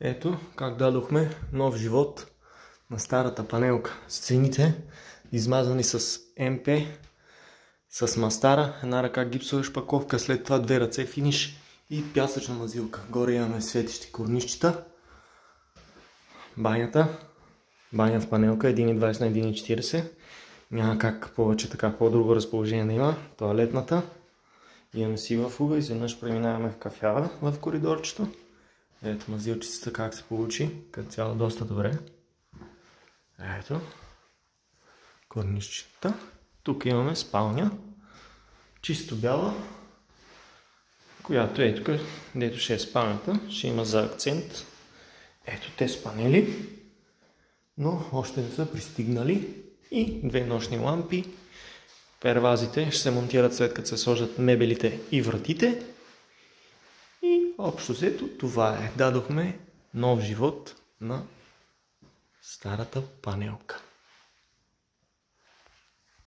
Ето как дадохме нов живот на старата панелка. Стените измазани с МП, с мастара, една ръка гипсова шпаковка, след това две ръце финиш и пясъчна мазилка. Горе имаме светещи корнищчета. Банята. Баня в панелка 1,20 на 1,40. Няма как повече така по-друго разположение да има. Тоалетната. Имаме си в угъл, изведнъж преминаваме в кафява в коридорчето. Ето мазилчицата как се получи, като цяло доста добре. Ето. Корнищчета. Тук имаме спалня. Чисто бяла. Която е тук, дето ще е спалнята. Ще има за акцент. Ето те с панели. Но още не са пристигнали. И две нощни лампи. Первазите ще се монтират след като се сложат мебелите и вратите. И общо взето това е. Дадохме нов живот на старата панелка.